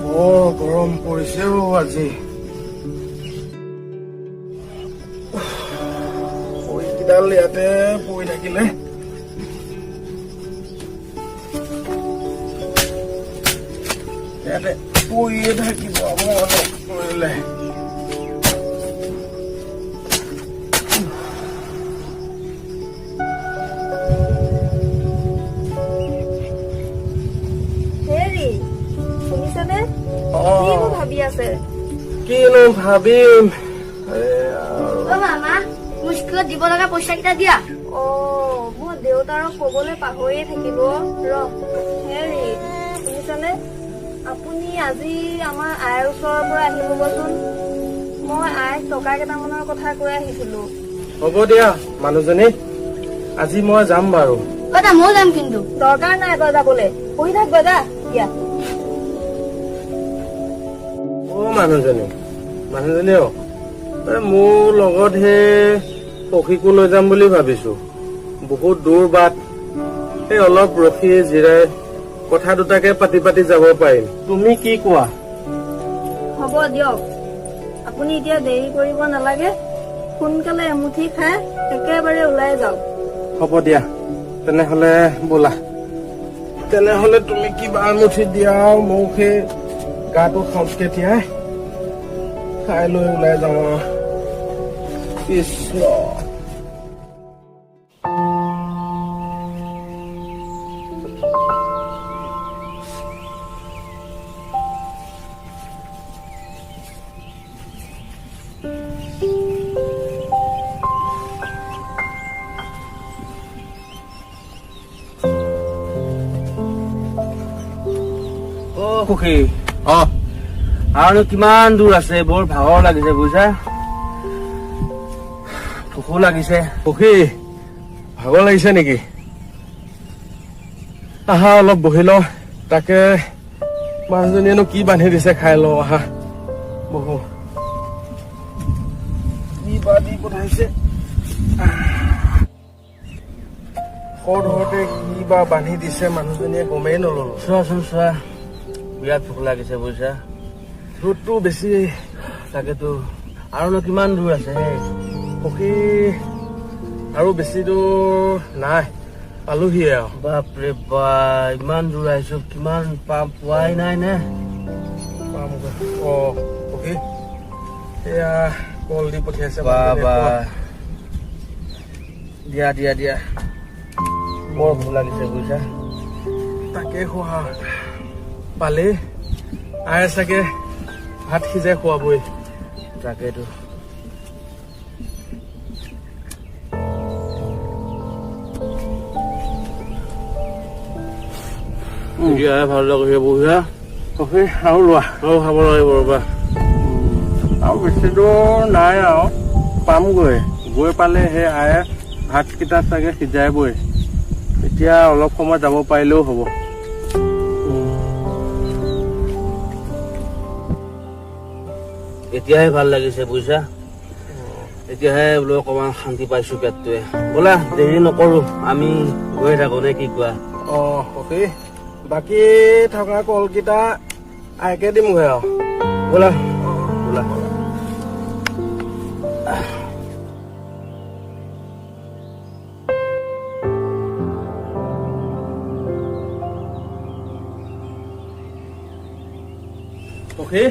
বৰ গৰম পৰিছে আজি ভৰিকেইডাল ইয়াতে পৰি থাকিলে ইয়াতে পৰিয়ে থাকিব কৰিলে কিনো ভাবিম মামা মোৰ স্কুলত দিব লগা পইচা কেইটা দিয়া মই দেউতাৰক কবলৈ পাহৰিয়ে থাকিব হেৰি শুনিছানে আপুনি আজি আমাৰ আইৰ ওচৰৰ পৰা আহিবগৈচোন মই আইক টকা কেইটামানৰ কথা কৈ আহিছিলো হ'ব দিয়া মানুহজনী আজি মই যাম বাৰু ময়ো যাম কিন্তু দৰকাৰ নাই তই যাবলৈ পঢ়ি থাক যা দিয়া মানুহজনী মোৰ লগত সখীকো লৈ যাম বুলি ভাবিছো বহুত দূৰ বাট এই অলপ ৰখি জিৰাই কথা দুটাকে পাতি পাতি যাব পাৰিম তুমি কি কোৱা হ'ব দিয়ক আপুনি এতিয়া দেৰি কৰিব নালাগে সোনকালে এমুঠি খাই একেবাৰে ওলাই যাওক হ'ব দিয়া তেনেহলে ব'লা তেনেহলে তুমি কিবা এমুঠি দিয়া মোক সেই গাটো খংকে তিয়াই খাই লৈ ওলাই যাওঁ কৃষ্ণ সুখী আৰু কিমান দূৰ আছে বৰ ভাগৰ লাগিছে বুজিছা ভোকো লাগিছে সখী ভাগৰ লাগিছে নেকি আহা অলপ বহি লওঁ তাকে মানুহজনীয়েনো কি বান্ধি দিছে খাই লওঁ আহা বহু কি বা দি পঠাইছে ধৰতে কি বা বান্ধি দিছে মানুহজনীয়ে গমেই নললো চোৱাচোন চোৱা বিৰাট ভোক লাগিছে বুজিছা ৰ'দটো বেছি তাকেতো আৰুনো কিমান দূৰ আছে সখী আৰু বেছি দূৰ নাই পালোহিয়ে আৰু বাপৰে বা ইমান দূৰ আহিছো কিমান পাম পোৱাই নাই নে সখী এয়া কল দি পঠিয়াইছে বাবা দিয়া দিয়া দিয়া বৰ ভোক লাগিছে বুজিছা তাকে খোৱা পালে আয়ে চাগে ভাত সিজাই খোৱাবই তাকেতো ভাল লাগিছে বুজিছা কফি আৰু লোৱা আৰু খাব লাগিব ৰবা আৰু বেছি দূৰ নাই আৰু পামগৈ গৈ পালে সেই আয়ে ভাতকেইটা চাগে সিজাইবই এতিয়া অলপ সময় যাব পাৰিলেও হ'ব এতিয়াহে ভাল লাগিছে বুজিছা এতিয়াহে বোলো অকমান শান্তি পাইছো পেটটোৱে ব'লা দেৰি নকৰো আমি গৈ থাকো নে কি কোৱা সখী বাকী থকা কলকেইটা আইকে দিমগৈ আৰু ব'লা ব'লা সখী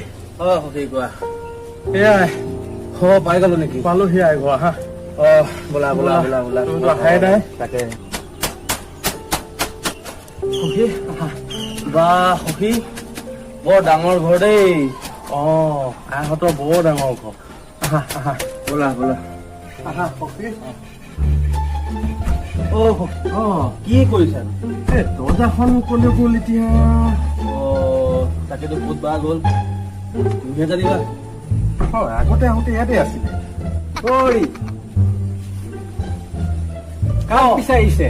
সখী কোৱা সেয়াই পাই গলো নেকি পালোহি আই ঘৰ আহা ব'লা ব'লা ব'লা ব'লা তুমিতো আহাই নাই তাকে সখী আহা বা সখী বৰ ডাঙৰ ঘৰ দেই আইহঁতৰ বৰ ডাঙৰ ঘৰ আহা আহা ব'লা ব'লা আহা সখী কি কৰিছা দৰ্জাখন কলে গ'ল এতিয়া তাকেতো ক'ত বা গ'ল তুমিহে জানিবা। হয় আগতে আহোঁতে ইয়াতে আছিলে। ঐ কাক বিচাৰিছে?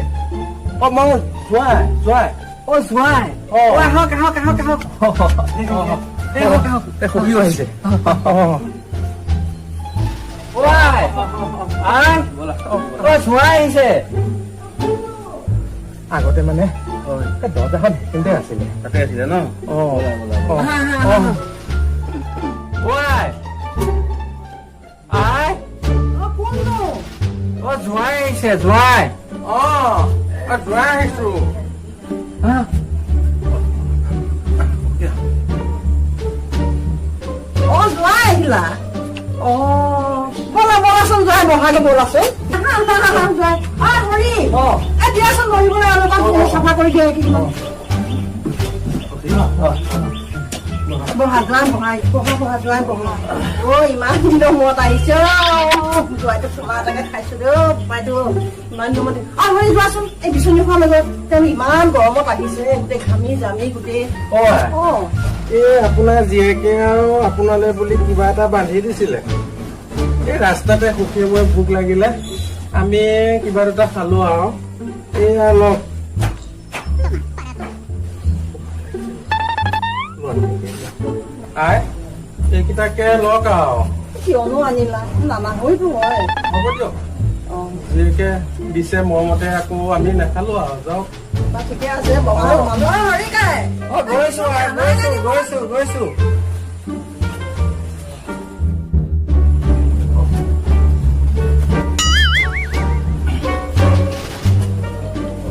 মই যোৱাই যোৱাই জোৱাই আহক আহক আহক আহক সখীও আহিছে। জোৱাই আহিছে। আগতে মানে দৰ্জাখন সেইখিনিতে আছিলে। তাতে আছিলে ন? জোৱাই আহিছে। জোৱাই জোৱাই আহিছো। জোৱাই আহিলা? ব'লা ব'লাচোন জোৱাই বহাগে ব'লাচোন। হৰি দিয়াচোন বহিবলৈ অলপমান চাফা কৰি দিয়ে কিমান বহা জোৱাই বহা জোৱাই বহা। ইমান সুন্দৰ মূৰত আহিছে। জোৱাইটো চুমা এটাকে খাইছো দেই বাইদেউ। ইমান দিনত হৰি যোৱাচোন এই বিচনীখন লগত। তেওঁ ইমান গৰমত আহিছে গোটেই ঘামি জামি গোটেই। আপোনাৰ জীয়েকে আৰু আপোনালৈ বুলি কিবা এটা বান্ধি দিছিলে। এই ৰাস্তাতে সুখীয়ে মই ভোক লাগিলে আমি কিবা দুটা খালো আৰু এয়া লওক। এইকেইটাকে লওক আৰু। কিয়নো আনিলা নানাহৈতো হয়। হ'ব দিয়ক। জীয়েকে দিছে মৰমতে আকৌ আমি নাখালো আৰু যাওক। ঠিকে আছে বহা হৰি কাই গৈছো।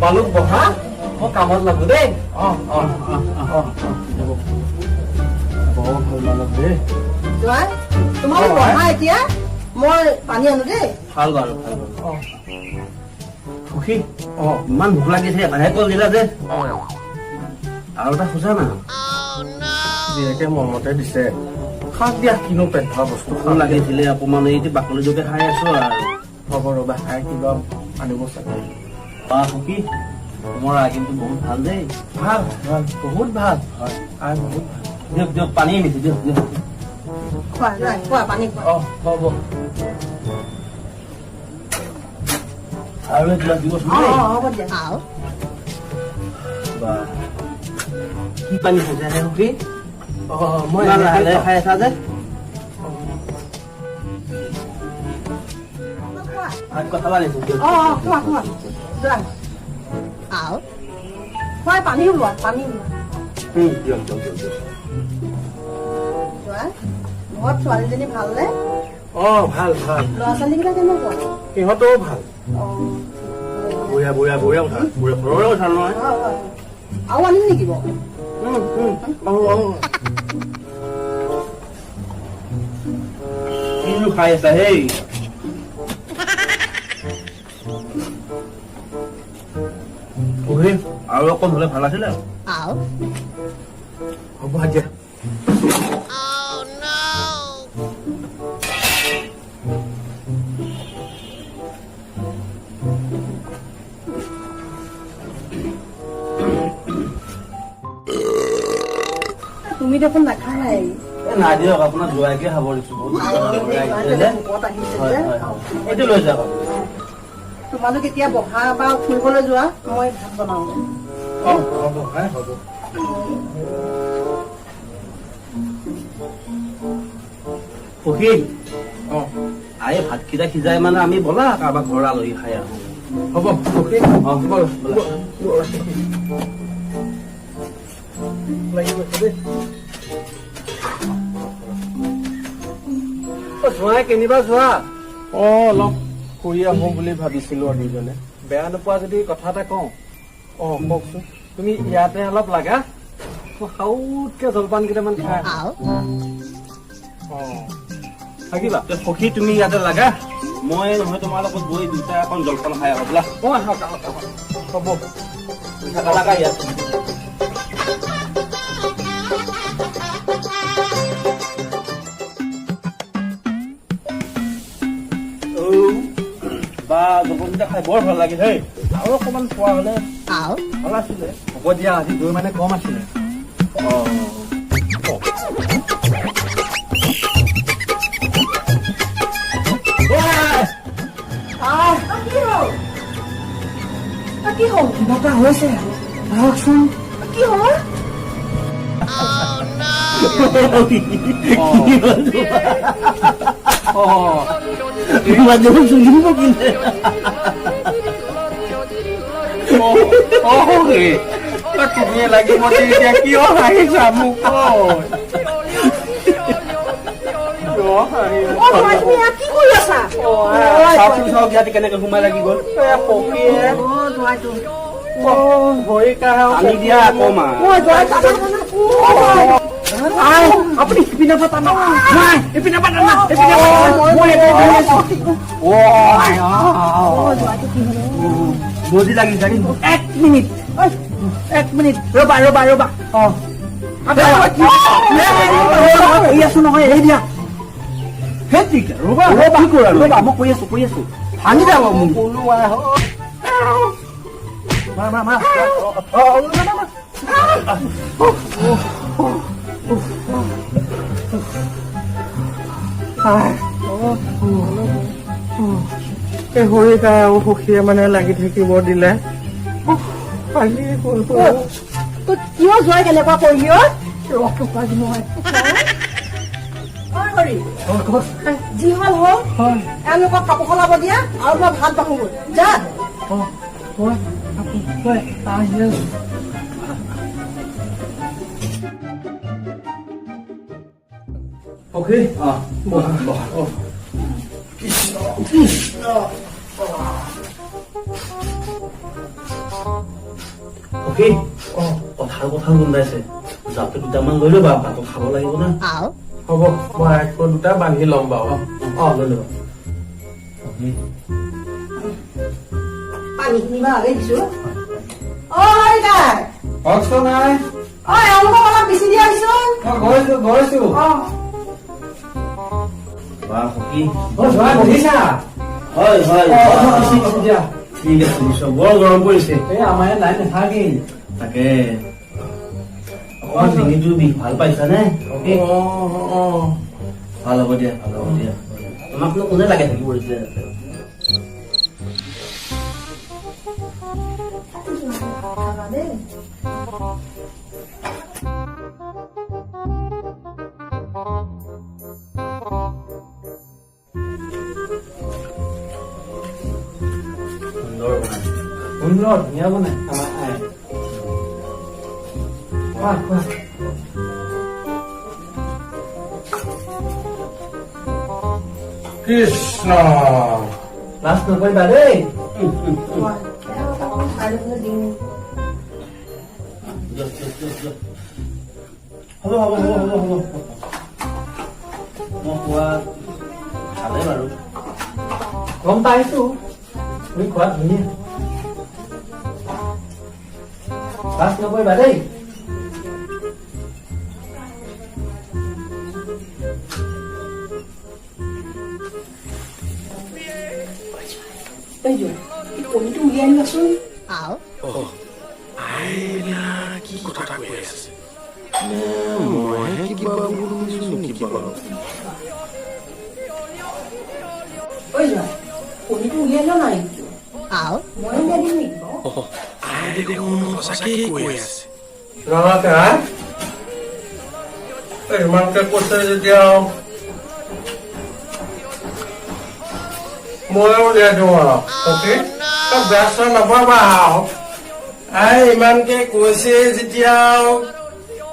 বালুক বহা মই কামত লাগো দেই। দেই জোৱাই তোমালোক বহা এতিয়া মই পানী আনো দেই। ভাল বাৰু ভাল বাৰু। সুখী ইমান ভোক লাগিছে এটাহে কল দিলা যে। আৰু এটা খোজা না। জীয়েকে মৰমতে দিছে খাক দিয়া। কিনো পেট ধৰা বস্তু ভাল লাগিছিলে অকমান এই বাকলিটোকে খাই আছো আৰু। হ'ব ৰবা খাই কিবা আনিব চাগে। সুখী তোমাৰ কিন্তু বহুত ভাল দেই। ভাল ভাল বহুত ভাল। হয় বহুত ভাল। দিয়ক দিয়ক পানী আনিছো দিয়ক দিয়ক। খোৱা জোৱাই খোৱা পানী খোৱা। হ'ব আৰু এইবিলাক দিবচোন দেই। হ'ব দিয়া। কি পানী খাইছা হে সুখী? মই ইমান লাহে লাহে খাই আছা যে। ভাত কথা আনিছো দিয়ক। খোৱা খোৱা জোৱাই খোৱাই পানী ওলোৱা পানী ওলোৱা। দিয়ক দিয়ক দিয়ক দিয়ক। জোৱাই ঘৰত ছোৱালীজনী ভালনে? ভাল ভাল। ল'ৰা ছোৱালীকেইটা কেনেকুৱা? সিহঁতও ভাল। বঢ়িয়া বঢ়িয়া বঢ়িয়া কথা। বঢ়িয়া ঘৰৰে কথা নহয়। আৰু আনিম নেকি বাৰু? কিনো খাই আছা হেই? আৰু অকণ হলে ভাল আছিলে। হ'ব দিয়া। তুমি দেখোন নাখালাই। নাই দিয়ক আপোনাৰ জোৱাইকে খাব দিছো। ভোকত আহিছে যে। এইটো লৈ যাওক। তোমালোক এতিয়া বহা বা ফুৰিবলৈ যোৱা মই ভাত বনাওঁ। হ'ব হ'ব। সুখী আই ভাতকেইটা সিজাই মানে আমি বলা কাৰোবাৰ ঘৰৰ আলহী খাই আহো। হ'ব সুখী জোৱাই কেনিবা যোৱা? অলপ ফুৰি আহো বুলি ভাবিছিলো আৰু দুজনে। বেয়া নোপোৱা যদি কথা এটা কওঁ। কওকচোন। তুমি ইয়াতে অলপ লাগা সাউতকে জলপান কেইটামান খাই থাকিবা। সখী তুমি ইয়াতে লাগা মই নহয় তোমাৰ লগত গৈ দুটা এখন জলপান খাই আহো বোলা। হ'ব লাগা ইয়াত। বা জলপানকেইটা খাই বৰ ভাল লাগিল হেই। আৰু অকমান খোৱা হলে ভাল আছিলে। হ'ব দিয়া আজি দৈ মানে কম আছিলে। কি হ'ল কিবা এটা হৈছে আহকচোন কি হ'ল মাজে চুলিব কিনে তুমি লাগিব এতিয়া কিয় হাঁহিছা মোক তুমি ইয়াত কি কৰি আছা চাওকচোন চাওক ইয়াত কেনেকে সোমাই লাগি গ'ল পকীয়ে জোৱাইটো ভৰি কাঢ়া আমি দিয়া আকৌ মা আপুনি সিপিনে পৰা টানা এইপিনে পৰা টানা বজি লাগি লাগি 1 মিনিট ৰবা আছো নহয় এই দিয়া ৰবা কি কৰা ৰবা মই কৈ আছো ভাঙি যাব মোক এই হৰিকা আৰু সুখীয়ে মানে লাগি থাকিব দিলে তই কিয় যোৱাই কেনেকুৱা কৰিলি যি হ'ল হ'ল এওঁলোকক কাপোৰ সলাব দিয়া আৰু মই ভাত বাঢ়োগৈ যা অ'কে কথা গোন্ধাইছে যাতে দুটামান লৈ ল'বা ভাতত খাব লাগিব না হ'ব মই আকৌ দুটা বান্ধি ল'ম বাৰু লৈ ল'বা পানীখিনি বা আগে দিছো কওকচোন নাই এওঁলোকক অলপ বেছি দিয়া হৈছো গৈছো বা সখী বুজিছা হয় দিয়া ঠিক আছে নিশ্চয় বৰ গৰম পৰিছে এই আমাৰ ইয়াত লাইন নাথাকেই তাকে অকমান ডিঙিটো বিষ ভাল পাইছানে ভাল হ'ব দিয়া তোমাকনো কোনে লাগে থাকিব দিছিলে সুন্দৰ ধুনীয়া বনাই আমাৰ আই কোৱা কৃষ্ণ লাজ নকৰিবা দেই হ'ব মই খোৱা খালে বাৰু গম পাইছো তুমি খোৱা ধুনীয়া লাজ নকৰিবা দেই কণীটো উলিয়াই আনিবাচোন কি কথা কৈ আছে মই কিবা কণীটো উলিয়াই লোৱা নাই মই উলিয়াই দিম নেকি সঁচাকে কৈ আছে ৰঙাকে ইমানকে কৈছে যেতিয়া ময়ো উলিয়াই দিওঁ আৰু অ'কে বেয়া চেয়া নাপাবা আৰু ইমানকে কৈছে যেতিয়া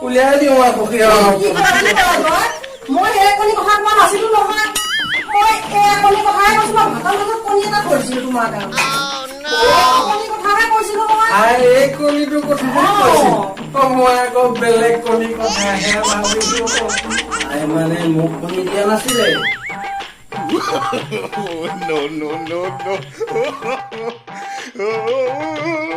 উলিয়াই দিওঁ আৰু সখী মই এই কণী কথা কোৱা নাছিলো নহয় মই এই কণী কথাই কৈছিলো ভাতৰ লগত কণী এটা কৰিছিলো তোমাৰ কাৰণে কণী কথাহে কৈছিলো মই এই কণীটো কথাহে কৈছিল মই আকৌ বেলেগ কণী কথাহে ভাবিছো মানে মোক কণী দিয়া নাছিলে no.